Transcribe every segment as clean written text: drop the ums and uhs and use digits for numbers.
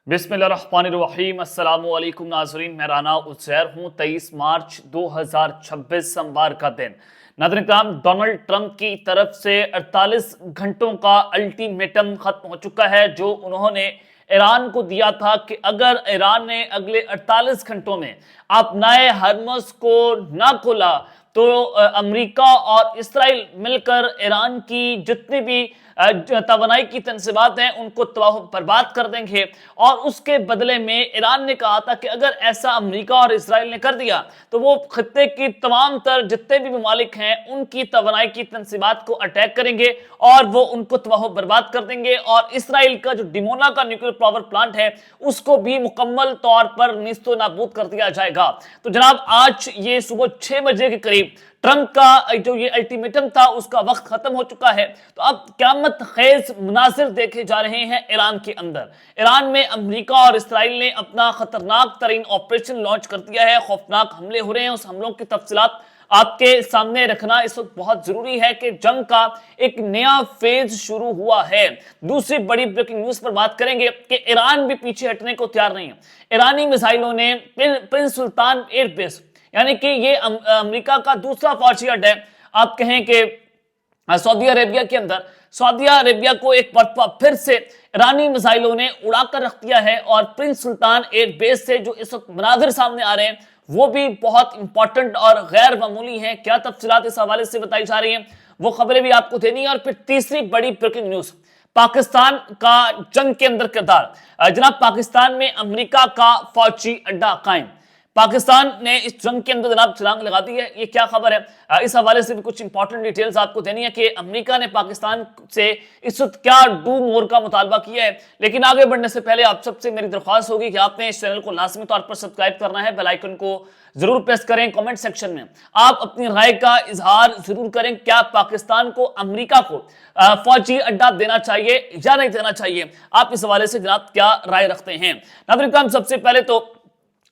बिस्मिल्लाहिर्रहमानिर्रहीम। अस्सलाम वालेकुम नाज़रीन, मैं राना उज़ैर हूँ। 23 मार्च 2026 सोमवार का दिन। नाज़रीन कराम, डोनाल्ड ट्रंप की तरफ से 48 घंटों का अल्टीमेटम खत्म हो चुका है, जो उन्होंने ईरान को दिया था कि अगर ईरान ने अगले 48 घंटों में अपनाए हरमुज़ को ना खोला तो अमेरिका और इसराइल मिलकर ईरान की जितनी भी तवानाई की तंसीबात हैं उनको तबाह बर्बाद कर देंगे। और उसके बदले में ईरान ने कहा था कि अगर ऐसा अमेरिका और इसराइल ने कर दिया तो वो खत्ते की तमाम तर जितने भी ममालिक हैं उनकी तवानाई की तंसीबात को अटैक करेंगे और वो उनको तबाह बर्बाद कर देंगे। और इसराइल का जो डिमोना का न्यूक्लियर पावर प्लांट है उसको भी मुकम्मल तौर पर निस्तो नाबूद कर दिया जाएगा। तो जनाब, आज ये सुबह 6 बजे के करीब ट्रंप का जो ये अल्टीमेटम था उसका वक्त खत्म हो चुका है। तो अब क़यामत खेज मुनाजिर देखे जा रहे हैं ईरान के अंदर। ईरान में अमेरिका और इसराइल ने अपना खतरनाक तरीन ऑपरेशन लॉन्च कर दिया है। खौफनाक हमले हो रहे हैं। उस हमलों की तफसीलात आपके सामने रखना इस वक्त बहुत जरूरी है कि जंग का एक नया फेज शुरू हुआ है। दूसरी बड़ी ब्रेकिंग न्यूज पर बात करेंगे कि ईरान भी पीछे हटने को तैयार नहीं है। ईरानी मिसाइलों ने प्रिंस सुल्तान एयरबेस, यानी कि ये अमेरिका का दूसरा फौजी अड्डा है, आप कहें कि सऊदी अरेबिया के अंदर, सऊदी अरेबिया को एक मरतबा फिर से ईरानी मिसाइलों ने उड़ाकर रख दिया है। और प्रिंस सुल्तान एयरबेस से जो इस वक्त मनाजिर सामने आ रहे हैं वो भी बहुत इंपॉर्टेंट और गैर मामूली हैं। क्या तफसीलात इस हवाले से बताई जा रही हैं वो खबरें भी आपको देनी है। और फिर तीसरी बड़ी ब्रेकिंग न्यूज, पाकिस्तान का जंग के अंदर किरदार। जनाब, पाकिस्तान में अमेरिका का फौजी अड्डा कायम। पाकिस्तान ने इस जंग के अंदर जनाब छलांग लगा दी है। ये क्या खबर है, इस हवाले से भी कुछ इंपॉर्टेंट डिटेल्स आपको देनी है कि अमेरिका ने पाकिस्तान से इस वक्त क्या डू मोर का मुतालबा किया है। लेकिन आगे बढ़ने से पहले आप सबसे मेरी दरख्वास्त होगी कि आपने इस चैनल को लाजमी तौर पर सब्सक्राइब करना है, बेल आइकन को जरूर प्रेस करें। कमेंट सेक्शन में आप अपनी राय का इजहार जरूर करें। क्या पाकिस्तान को अमेरिका को फौजी अड्डा देना चाहिए या नहीं देना चाहिए, आप इस हवाले से जनाब क्या राय रखते हैं। नाज़रीन, सबसे पहले तो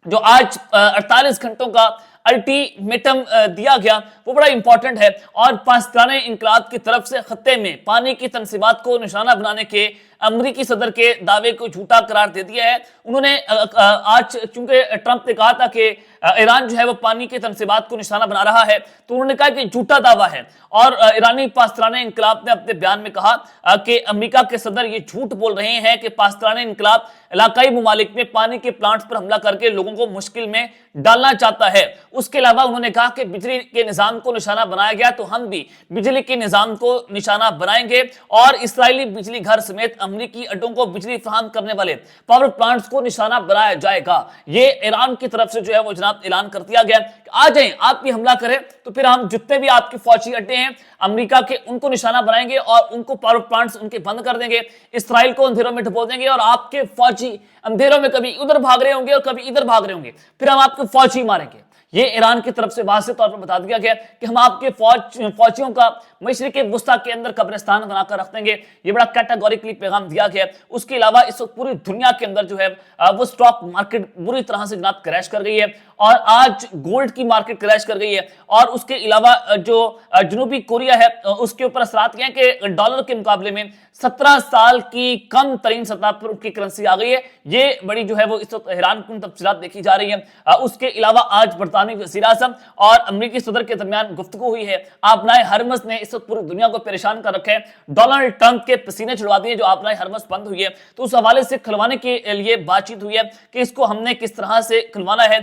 जो आज 48 घंटों का अल्टीमेटम दिया गया वो बड़ा इंपॉर्टेंट है। और पाकिस्तान इंकलाब की तरफ से खत्ते में पानी की तनसीबात को निशाना बनाने के अमरीकी सदर के दावे को झूठा करार दे दिया है। उन्होंने आज, चूंकि ट्रंप ने कहा था कि ईरान जो है वो पानी के तनसीबात को निशाना बना रहा है, तो उन्होंने कहा कि झूठा दावा है। और ईरानी पाकिस्तान इंकलाब ने अपने बयान में कहा कि अमेरिका के सदर ये झूठ बोल रहे हैं कि पाकिस्तान इंकलाब इलाकाई ममालिक में पानी के प्लांट्स पर हमला करके लोगों को मुश्किल में डालना चाहता है। उसके अलावा उन्होंने कहा कि बिजली के निजाम को निशाना बनाया गया तो हम भी बिजली के निजाम को निशाना बनाएंगे और इसराइली बिजली घर समेत अमेरिकी अड्डों को बिजली फराहम करने वाले पावर प्लांट्स को निशाना बनाया जाएगा। ये ईरान की तरफ से जो है वो जनाब ऐलान कर दिया गया। आ जाएं, आप भी हमला करें तो फिर हम जितने भी आपके फौजी अड्डे हैं अमेरिका के उनको निशाना बनाएंगे और उनको पावर प्लांट्स उनके बंद कर देंगे। इसराइल को अंधेरों में डुबो देंगे और आपके फौजी अंधेरों में कभी उधर भाग रहे होंगे और कभी इधर भाग रहे होंगे, फिर हम आपके फौजी मारेंगे। ये ईरान की तरफ से वाज़ेह तौर पर बता दिया गया कि हम आपके फौजियों का मशरिक़ वुस्ता के अंदर कब्रिस्तान बनाकर रख देंगे। ये बड़ा कैटेगोरिकली पैगाम दिया गया। उसके अलावा इस वक्त पूरी दुनिया के अंदर जो है वो स्टॉक मार्केट बुरी तरह से जनाब क्रैश कर गई है और आज गोल्ड की मार्केट क्रैश कर गई है। और उसके अलावा जो जनूबी कोरिया है उसके ऊपर असरात ये हैं कि डॉलर के मुकाबले में 17 साल की कम तरीन सतह पर उनकी करेंसी आ गई है। ये बड़ी जो है वो इस वक्त हैरानकुन तफसीलात देखी जा रही है। उसके अलावा आज बरतानी वज़ीर आज़म और अमेरिकी सदर के दरमियान गुफ्तगू हुई है। आपनाए हरमस ने इस वक्त पूरी दुनिया को परेशान कर रखा है। डोनाल्ड ट्रंप के पसीने छुड़वा दिए जो आपनाए हरमस बंद हुई है, तो उस हवाले से खुलवाने के लिए बातचीत हुई है कि इसको हमने किस तरह से खुलवाना है।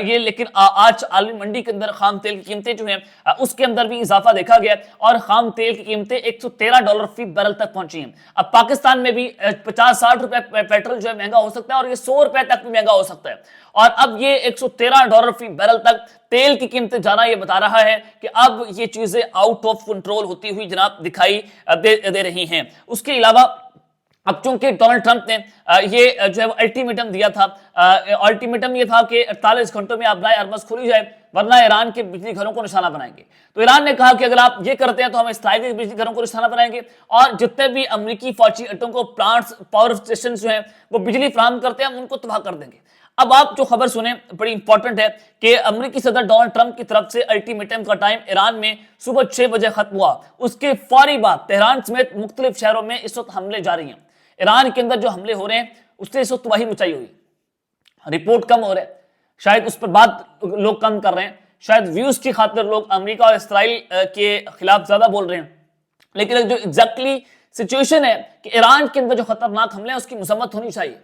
ये लेकिन आज आलमी मंडी के अंदर खाम तेल की कीमतें जो हैं उसके अंदर भी इजाफा देखा गया और खाम तेल की कीमतें $113 फी बैरल तक पहुंची हैं। अब पाकिस्तान में भी 50-60 रुपए पेट्रोल जो है महंगा हो सकता है और ये 100 रुपए तक भी महंगा हो सकता है। और अब ये $113 फी बैरल तक तेल की कीमतें जाना ये बता रहा है कि अब ये चीजें आउट ऑफ कंट्रोल होती हुई जनाब दिखाई दे रही हैं। उसके अलावा अब चूंकि डोनाल्ड ट्रंप ने ये जो है अल्टीमेटम दिया था, अल्टीमेटम ये था कि 48 घंटों में अपनाए हरमस खोली जाए वरना ईरान के बिजली घरों को निशाना बनाएंगे। तो ईरान ने कहा कि अगर आप ये करते हैं तो हम इसराइली बिजली घरों को निशाना बनाएंगे और जितने भी अमेरिकी फौजी अड्डों को प्लांट्स पावर स्टेशन जो हैं वो बिजली फराहम करते हैं हम उनको तबाह कर देंगे। अब आप जो खबर सुने बड़ी इंपॉर्टेंट है कि अमेरिकी सदर डोनाल्ड ट्रंप की तरफ से अल्टीमेटम का टाइम ईरान में सुबह 6 बजे खत्म हुआ। उसके फौरी बाद तेहरान समेत मुख्तलिफ शहरों में इस वक्त हमले जारी हैं। ईरान के अंदर जो हमले हो रहे हैं उसने इस वक्त तबाही मचाई हुई, रिपोर्ट कम हो रहा है, शायद उस पर बात लोग कम कर रहे हैं, शायद व्यूज की खातिर लोग अमेरिका और इसराइल के खिलाफ ज्यादा बोल रहे हैं, लेकिन जो एग्जैक्टली सिचुएशन है कि ईरान के अंदर जो खतरनाक हमले हैं उसकी मजम्मत होनी चाहिए,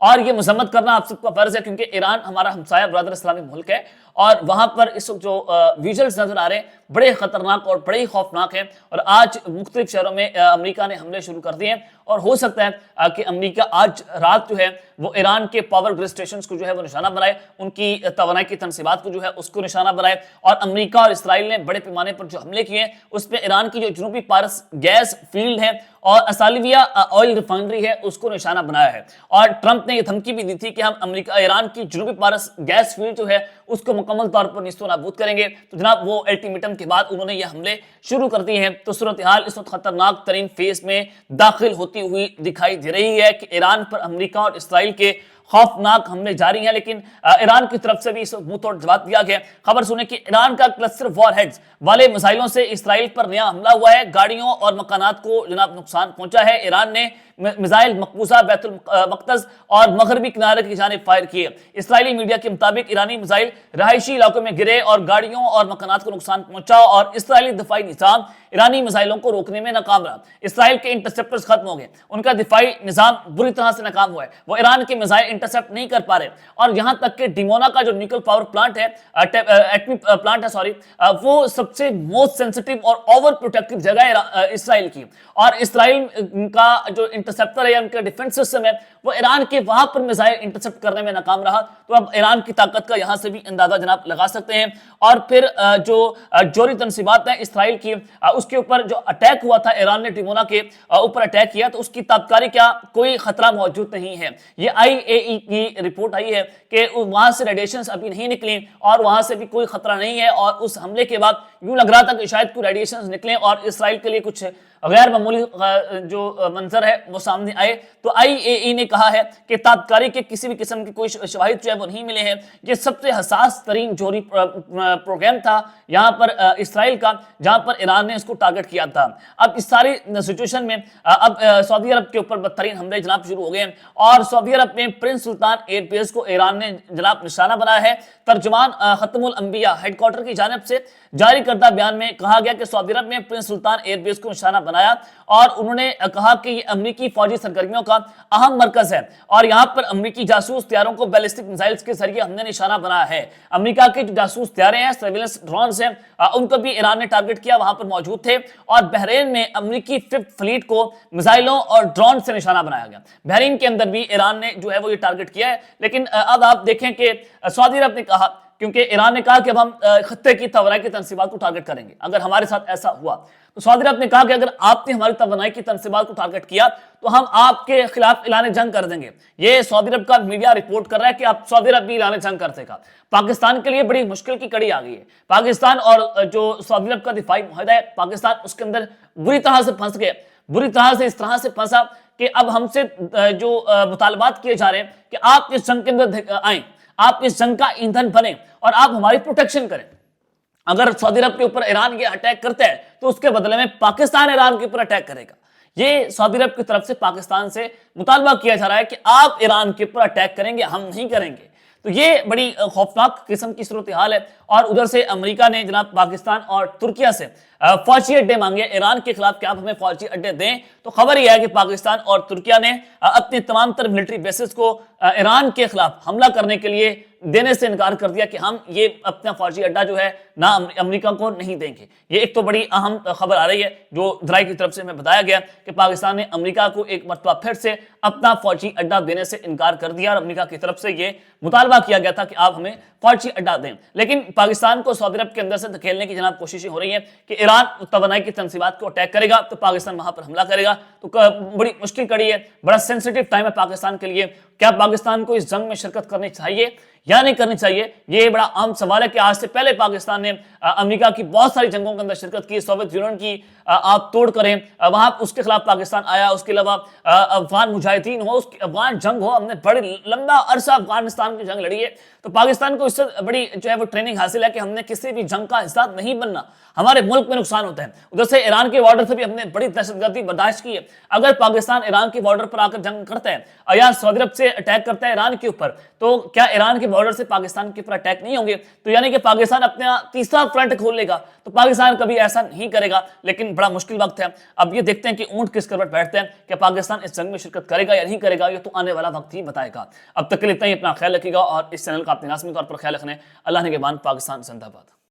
और ये मजम्मत करना आप सबका फर्ज है, क्योंकि ईरान हमारा हमसाया ब्रदर इस्लामिक मुल्क है, और वहां पर इस जो विजुअल्स नजर आ रहे हैं बड़े खतरनाक और बड़े खौफनाक हैं। और आज मुख्तलिफ शहरों में अमेरिका ने हमले शुरू कर दिए हैं, और हो सकता है कि अमेरिका आज रात जो है वो ईरान के पावर ग्रिड स्टेशंस को जो है वो निशाना बनाए, उनकी तवानाई की तनसीबात को जो है उसको निशाना बनाए। और अमेरिका और इसराइल ने बड़े पैमाने पर जो हमले किए हैं उस पर ईरान की जो जनूबी पारस गैस फील्ड है और असालिविया ऑयल रिफाइनरी है उसको निशाना बनाया है। और ट्रंप ने यह धमकी भी दी थी कि हम अमेरिका ईरान की जनूबी पारस गैस फील्ड जो है उसको मुकम्मल तौर पर निस्तो नाबूद करेंगे। तो जनाब वो अल्टीमेटम के बाद उन्होंने ये हमले शुरू कर दिए हैं। तो सूरत हाल इस वक्त खतरनाक तरीन फेज में दाखिल होती हुई दिखाई दे रही है कि ईरान पर अमेरिका और इसराइल के खौफनाक हमले जारी हैं, लेकिन ईरान की तरफ से भी इस मुंह तोड़ जवाब दिया गया। खबर सुने कि ईरान का क्लस्टर वॉरहेड्स वाले मिसाइलों से इसराइल पर नया हमला हुआ है, गाड़ियों और मकानात को जनाब नुकसान पहुंचा है। ईरान ने मिसाइल मकबूजा बैतुल मक़दस और मगरबी किनारे की जानिब फायर किए। इसराइली मीडिया के मुताबिक ईरानी मिसाइल रहायशी इलाकों में गिरे और गाड़ियों और मकानात को नुकसान पहुंचा, और इसराइली दिफाई निज़ाम ईरानी मिसाइलों को रोकने में नाकाम रहा। इसराइल के इंटरसेप्टर्स खत्म हो गए, उनका दिफाई निज़ाम बुरी तरह से नाकाम हुआ है, वो ईरान के मिसाइल इंटरसेप्ट नहीं कर पा रहे। और यहां तक कि डिमोना का जो न्यूक्लियर पावर प्लांट है, एटमी प्लांट है सॉरी, वो सबसे मोस्ट सेंसिटिव और ओवर प्रोटेक्टिव जगह है इसराइल की, और इसराइल का जो इंटरसेप्टर है या उनका डिफेंस सिस्टम है वो ईरान के वहां पर मिसाइल इंटरसेप्ट करने में नाकाम रहा। तो अब ईरान की ताकत का यहां से भी अंदाजा जनाब लगा सकते हैं। और फिर जो जोरी तनसीबात है इसराइल की, उसके ऊपर जो अटैक हुआ था, ईरान ने डिमोना के ऊपर अटैक किया, तो उसकी तात्कालिक क्या कोई खतरा मौजूद नहीं है। ये IAEA की रिपोर्ट आई है कि वहां से रेडिएशन अभी नहीं निकली और वहां से भी कोई खतरा नहीं है, और उस हमले के बाद यूं लग रहा था कि शायद कोई रेडिएशन निकले और इसराइल के लिए कुछ गैर मामूली जो मंजर है वो सामने आए। तो IAEA ने कहा है कि तात्कालिक के किसी भी किस्म की कोई शवाहिद जो है वो नहीं मिले हैं। ये सबसे हसास तरीन जोरी प्रोग्राम था यहाँ पर इसराइल का, जहां पर ईरान ने इसको टारगेट किया था। अब इस सारी सिचुएशन में अब सऊदी अरब के ऊपर बदतरीन हमले जनाब शुरू हो गए हैं, और सऊदी अरब में प्रिंस सुल्तान एयरबेस को ईरान ने जनाब निशाना बनाया है। तर्जुमान खत्मुल अंबिया हेडक्वार्टर की जानिब से जारी करदा बयान में कहा गया कि सऊदी अरब में प्रिंस सुल्तान एयरबेस को निशाना बनाया, और उन्होंने कहा कि ये अमेरिकी फौजी सरगर्मियों का अहम मरकज है, और यहां पर अमेरिकी जासूस तैयारों को बैलिस्टिक मिसाइल्स के जरिए हमने निशाना बनाया है। अमेरिका के जो जासूस तैयारे हैं, सर्विलेंस ड्रोन्स हैं, उनको भी ईरान ने टारगेट किया, वहां पर मौजूद थे। और बहरीन में अमेरिकी 5th फ्लीट को मिसाइलों और ड्रोन से निशाना बनाया गया। बहरीन के अंदर भी ईरान ने जो है वो ये टारगेट किया है। लेकिन अब आप देखें कि सऊदी अरब ने कहा, क्योंकि ईरान ने कहा कि अब हम खत्ते की तवानाई की तनसीबात को टारगेट करेंगे अगर हमारे साथ ऐसा हुआ, तो सऊदी अरब ने कहा कि अगर आपने हमारी तवानाई की तनसीबात को टारगेट किया तो हम आपके खिलाफ ऐलान जंग कर देंगे। ये सऊदी अरब का मीडिया रिपोर्ट कर रहा है कि अब सऊदी अरब भी ऐलान जंग कर देगा। पाकिस्तान के लिए बड़ी मुश्किल की कड़ी आ गई है। पाकिस्तान और जो सऊदी अरब का दिफाई मुआहदा है, पाकिस्तान उसके अंदर बुरी तरह से फंस गए, बुरी तरह से इस तरह से फंसा कि अब हमसे जो मुतालबात किए जा रहे हैं कि आप इस जंग के अंदर आए, आप इस जंग का ईंधन बने और आप हमारी प्रोटेक्शन करें। अगर सऊदी अरब के ऊपर ईरान ये अटैक करता है तो उसके बदले में पाकिस्तान ईरान के ऊपर अटैक करेगा। ये सऊदी अरब की तरफ से पाकिस्तान से मुतालबा किया जा रहा है कि आप ईरान के ऊपर अटैक करेंगे, हम नहीं करेंगे। तो ये बड़ी खौफनाक किस्म की सूरत हाल है। और उधर से अमेरिका ने जनाब पाकिस्तान और तुर्किया से फौजी अड्डे मांगे ईरान के खिलाफ कि आप हमें फौजी अड्डे दें। तो खबर यह है कि पाकिस्तान और तुर्किया ने अपने तमाम तर मिलिट्री बेसिस को ईरान के खिलाफ हमला करने के लिए देने से इनकार कर दिया कि हम ये अपना फौजी अड्डा जो है ना अमेरिका को नहीं देंगे। ये एक तो बड़ी अहम खबर आ रही है जो जराये की तरफ से हमें बताया गया कि पाकिस्तान ने अमेरिका को एक मरतबा फिर से अपना फौजी अड्डा देने से इनकार कर दिया, और अमेरिका की तरफ से ये मुतालबा किया गया था कि आप हमें फौजी अड्डा दें। लेकिन पाकिस्तान को सऊदी अरब के अंदर से धकेलने की जनाब कोशिशें हो रही हैं कि ईरान तवानाई की तनसीबात को अटैक करेगा तो पाकिस्तान वहां पर हमला करेगा। तो बड़ी मुश्किल कड़ी है, बड़ा सेंसिटिव टाइम है पाकिस्तान के लिए। क्या पाकिस्तान को इस जंग में शिरकत करनी चाहिए یا نہیں کرنی چاہیے؟ یہ بڑا عام سوال ہے کہ آج سے پہلے پاکستان نے امریکہ کی بہت ساری جنگوں کے اندر شرکت کی، سوویت یونین کی آپ توڑ کریں، وہاں اس کے خلاف پاکستان آیا، اس کے علاوہ افغان مجاہدین ہو، افغان جنگ ہو، ہم نے بڑے لمبا عرصہ افغانستان کی جنگ لڑی ہے، تو پاکستان کو اس سے بڑی جو ہے وہ ٹریننگ حاصل ہے کہ ہم نے کسی بھی جنگ کا حصہ نہیں بننا، ہمارے ملک میں نقصان ہوتا ہے۔ ادھر سے ایران کے بارڈر سے بھی ہم نے بڑی دہشت گردی برداشت کی ہے۔ اگر پاکستان ایران کے بارڈر پر آ کر جنگ کرتا ہے یا سعودی عرب سے اٹیک کرتا ہے ایران کے اوپر، تو کیا ایران کے بارڈر سے پاکستان کے اوپر اٹیک نہیں ہوں گے؟ تو یعنی کہ پاکستان اپنا تیسرا فرنٹ کھول لے گا، تو پاکستان کبھی ایسا نہیں کرے گا، لیکن بڑا مشکل وقت ہے۔ اب یہ دیکھتے ہیں کہ اونٹ کس کروٹ بیٹھتے ہیں، کہ پاکستان اس جنگ میں شرکت کرے گا یا نہیں کرے گا، یہ تو آنے والا وقت ہی بتائے گا۔ اب تک کے لیے اتنا ہی، اپنا خیال رکھیے گا اور اس چینل کا اپنے لازمی طور پر خیال رکھنا ہے۔ اللہ نگہبان، پاکستان زندہ باد۔